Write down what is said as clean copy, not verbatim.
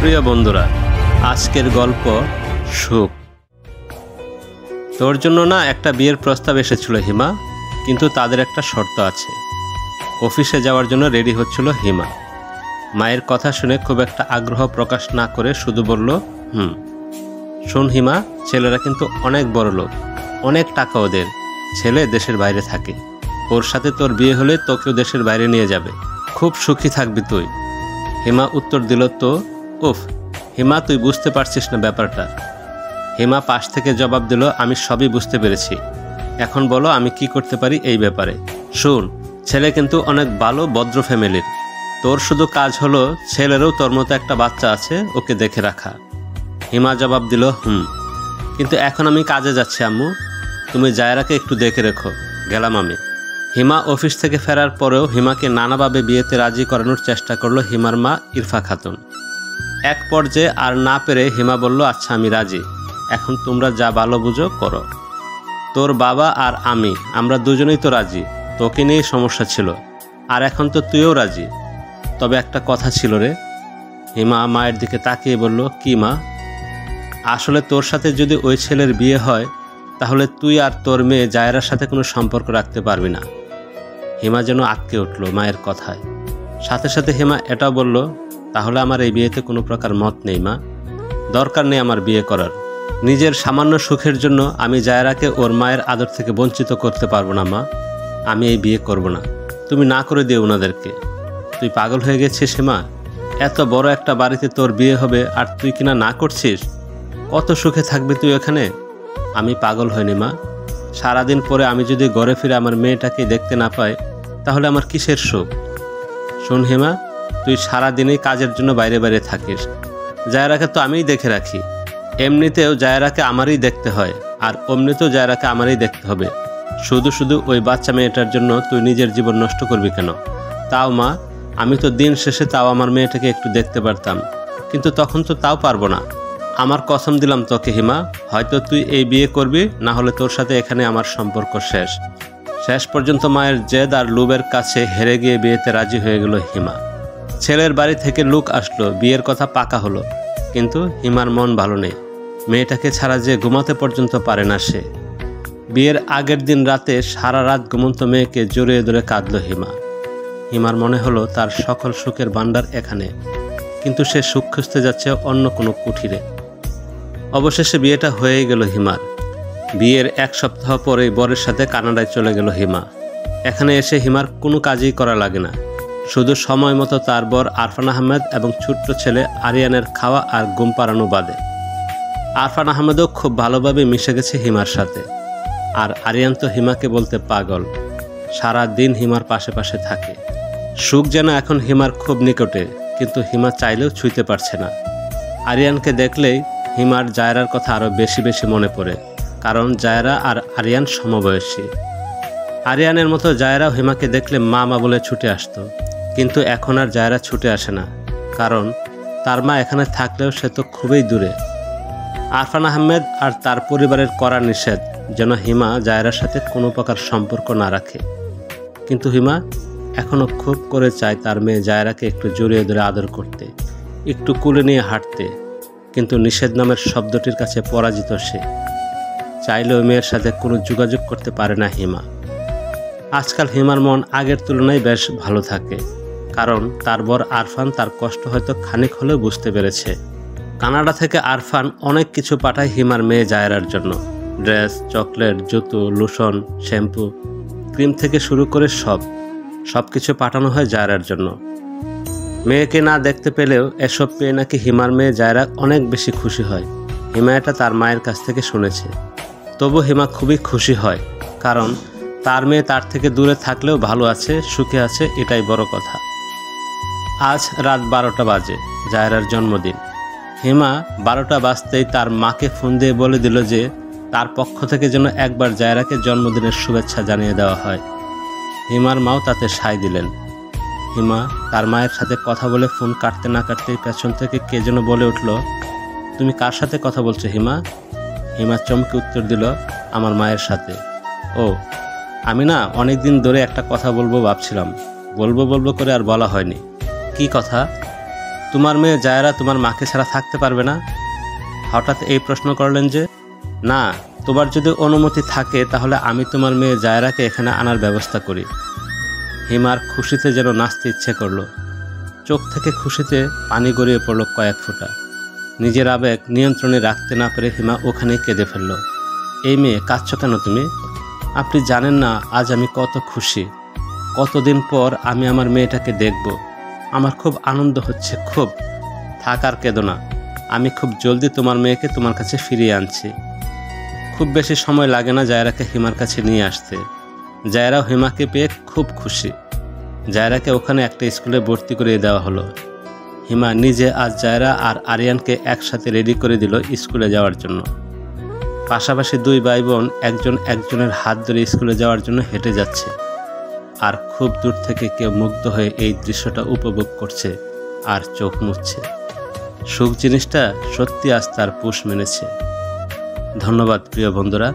প্রিয় বন্ধুরা, আজকের গল্প সুখ। তোর জন্য না একটা বিয়ের প্রস্তাব এসেছিল হিমা, কিন্তু তাদের একটা শর্ত আছে। অফিসে যাওয়ার জন্য রেডি হচ্ছিল হিমা। মায়ের কথা শুনে খুব একটা আগ্রহ প্রকাশ না করে শুধু বলল, শোন হিমা, ছেলেরা কিন্তু অনেক বড় লোক, অনেক টাকা ওদের। ছেলে দেশের বাইরে থাকে, ওর সাথে তোর বিয়ে হলে তোকেও দেশের বাইরে নিয়ে যাবে, খুব সুখী থাকবি তুই। হিমা উত্তর দিল, তো উফ হিমা, তুই বুঝতে পারছিস না ব্যাপারটা। হিমা পাশ থেকে জবাব দিল, আমি সবই বুঝতে পেরেছি, এখন বলো আমি কি করতে পারি এই ব্যাপারে। শোন, ছেলে কিন্তু অনেক ভালো ভদ্র ফ্যামিলির, তোর শুধু কাজ হলো ছেলেরও তোর মতো একটা বাচ্চা আছে, ওকে দেখে রাখা। হিমা জবাব দিল, কিন্তু এখন আমি কাজে যাচ্ছি আম্মু, তুমি জায়রাকে একটু দেখে রেখো, গেলাম আমি। হিমা অফিস থেকে ফেরার পরেও হিমাকে নানাভাবে বিয়েতে রাজি করানোর চেষ্টা করলো হিমার মা ইরফা খাতুন। এক পর্যায়ে আর না পেরে হিমা বলল, আচ্ছা আমি রাজি, এখন তোমরা যা ভালো বুঝো করো। তোর বাবা আর আমরা দুজনেই তো রাজি, তোকে নিয়েই সমস্যা ছিল, আর এখন তো তুইও রাজি। তবে একটা কথা ছিল রে। হিমা মায়ের দিকে তাকিয়ে বলল, কি মা? আসলে তোর সাথে যদি ওই ছেলের বিয়ে হয়, তাহলে তুই আর তোর মেয়ে জায়রার সাথে কোনো সম্পর্ক রাখতে পারবি না। হিমা যেন আটকে উঠল মায়ের কথায়। সাথে সাথে হিমা এটাও বলল, তাহলে আমার এই বিয়েতে কোনো প্রকার মত নেই মা, দরকার নেই আমার বিয়ে করার। নিজের সামান্য সুখের জন্য আমি জায়রাকে ওর মায়ের আদর থেকে বঞ্চিত করতে পারবো না মা, আমি এই বিয়ে করব না, তুমি না করে দিও ওনাদেরকে। তুই পাগল হয়ে গেছিস হিমা? এত বড় একটা বাড়িতে তোর বিয়ে হবে আর তুই কিনা না করছিস? কত সুখে থাকবি তুই এখানে? আমি পাগল হইনি মা, সারাদিন পরে আমি যদি ঘরে ফিরে আমার মেয়েটাকে দেখতে না পাই, তাহলে আমার কিসের সুখ? শোন হিমা, তুই সারাদিনই কাজের জন্য বাইরে বাইরে থাকিস, জায়রাকে তো আমিই দেখে রাখি। এমনিতেও জায়রাকে আমারই দেখতে হয়, আর অমনিতেও জায়রাকে আমারই দেখতে হবে। শুধু শুধু ওই বাচ্চা মেয়েটার জন্য তুই নিজের জীবন নষ্ট করবি কেন? তাও মা, আমি তো দিন শেষে তাও আমার মেয়েটাকে একটু দেখতে পারতাম, কিন্তু তখন তো তাও পারবো না। আমার কসম দিলাম তোকে হিমা, হয়তো তুই এই বিয়ে করবি, না হলে তোর সাথে এখানে আমার সম্পর্ক শেষ। শেষ পর্যন্ত মায়ের জেদ আর লোভের কাছে হেরে গিয়ে বিয়েতে রাজি হয়ে গেল হিমা। ছেলের বাড়ি থেকে লোক আসলো, বিয়ের কথা পাকা হলো, কিন্তু হিমার মন ভালো নেই। মেয়েটাকে ছাড়া যে ঘুমাতে পর্যন্ত পারে না সে। বিয়ের আগের দিন রাতে সারা রাত ঘুমন্ত মেয়েকে জড়িয়ে ধরে কাঁদল হিমা। হিমার মনে হলো তার সকল সুখের ভাণ্ডার এখানে, কিন্তু সে সুখ খুঁজতে যাচ্ছে অন্য কোনো কুঠিরে। অবশেষে বিয়েটা হয়ে গেল হিমার। বিয়ের এক সপ্তাহ পরেই বরের সাথে কানাডায় চলে গেল হিমা। এখানে এসে হিমার কোনো কাজই করা লাগে না, শুধু সময় মতো তার বর আরফান আহমেদ এবং ছোট্ট ছেলে আরিয়ানের খাওয়া আর ঘুম পাড়ানো বাদে। আরফান আহমেদও খুব ভালোভাবে মিশে গেছে হিমার সাথে, আর আরিয়ান তো হিমাকে বলতে পাগল, সারা দিন হিমার পাশে পাশে থাকে। সুখ যেন এখন হিমার খুব নিকটে, কিন্তু হিমা চাইলেও ছুঁইতে পারছে না। আরিয়ানকে দেখলেই হিমার জায়রার কথা আরও বেশি বেশি মনে পড়ে, কারণ জায়রা আর আরিয়ান সমবয়সী। আরিয়ানের মতো জায়রাও হিমাকে দেখলে মা মা বলে ছুটে আসতো, কিন্তু এখন আর জায়রা ছুটে আসে না, কারণ তার মা এখানে থাকলেও সে তো খুবই দূরে। আরফান আহমেদ আর তার পরিবারের কড়া নিষেধ যেন হিমা জায়রার সাথে কোনো প্রকার সম্পর্ক না রাখে, কিন্তু হিমা এখনও খুব করে চায় তার মেয়ে জায়রাকে একটু জড়িয়ে ধরে আদর করতে, একটু কুলে নিয়ে হাঁটতে, কিন্তু নিষেধ নামের শব্দটির কাছে পরাজিত সে। চাইলেও মেয়ের সাথে কোনো যোগাযোগ করতে পারে না হিমা। আজকাল হিমার মন আগের তুলনায় বেশ ভালো থাকে, কারণ তার বর আরফান তার কষ্ট হয়তো খানিক হলেও বুঝতে পেরেছে। কানাডা থেকে আরফান অনেক কিছু পাঠায় হিমার মেয়ে জায়রার জন্য, ড্রেস, চকলেট, জুতো, লোশন, শ্যাম্পু, ক্রিম থেকে শুরু করে সব কিছু পাঠানো হয় জায়রার জন্য। মেয়েকে না দেখতে পেলেও এসব পেয়ে নাকি হিমার মেয়ে জায়রা অনেক বেশি খুশি হয়। হিমা এটা তার মায়ের কাছ থেকে শুনেছে। তবু হিমা খুবই খুশি হয়, কারণ তার মেয়ে তার থেকে দূরে থাকলেও ভালো আছে, সুখে আছে, এটাই বড় কথা। আজ রাত 12টা বাজে, জায়রার জন্মদিন। হিমা 12টা বাজতেই তার মাকে ফোন দিয়ে বলে দিল যে তার পক্ষ থেকে যেন একবার জায়রাকে জন্মদিনের শুভেচ্ছা জানিয়ে দেওয়া হয়। হিমার মাও তাতে সায় দিলেন। হিমা তার মায়ের সাথে কথা বলে ফোন কাটতে না কাটতেই পেছন থেকে কে যেন বলে উঠল, তুমি কার সাথে কথা বলছো হিমা? হিমা চমকে উত্তর দিল, আমার মায়ের সাথে। ও, আমি না অনেক দিন ধরে একটা কথা বলবো ভাবছিলাম, বলবো করে আর বলা হয়নি। কি কথা? তোমার মেয়ে জায়রা তোমার মাকে ছাড়া থাকতে পারবে না? হঠাৎ এই প্রশ্ন করলেন যে। না, তোমার যদি অনুমতি থাকে তাহলে আমি তোমার মেয়ে জায়রাকে এখানে আনার ব্যবস্থা করি। হিমার খুশিতে যেন নাচতে ইচ্ছে করলো। চোখ থেকে খুশিতে পানি গড়িয়ে পড়ল কয়েক ফোঁটা। নিজের আবেগ নিয়ন্ত্রণে রাখতে না পেরে হিমা ওখানেই কেঁদে ফেলল। এই মেয়ে, কাঁদছো কেন তুমি? আপনি জানেন না আজ আমি কত খুশি। কতদিন পর আমি আমার মেয়েটাকে দেখব। আমার খুব আনন্দ হচ্ছে, খুব। থাক আর কেঁদো না, আমি খুব জলদি তোমার মেয়েকে তোমার কাছে ফিরিয়ে আনছি। খুব বেশি সময় লাগে না জায়রাকে হিমার কাছে নিয়ে আসতে। জায়রাও হিমাকে পেয়ে খুব খুশি। জায়রাকে ওখানে একটা স্কুলে ভর্তি করিয়ে দেওয়া হলো। হিমা নিজে আজ জায়রা আর আরিয়ানকে একসাথে রেডি করে দিল স্কুলে যাওয়ার জন্য। পাশাপাশি দুই ভাই বোন একজন একজনের হাত ধরে স্কুলে যাওয়ার জন্য হেঁটে যাচ্ছে। আর খুব দূর থেকে কেউ মুগ্ধ হয়ে এই দৃশ্যটা উপভোগ করছে আর চোখ মুছছে। সুখ জিনিসটা সত্যি আজ তার পুষ মেনেছে। ধন্যবাদ প্রিয় বন্ধুরা।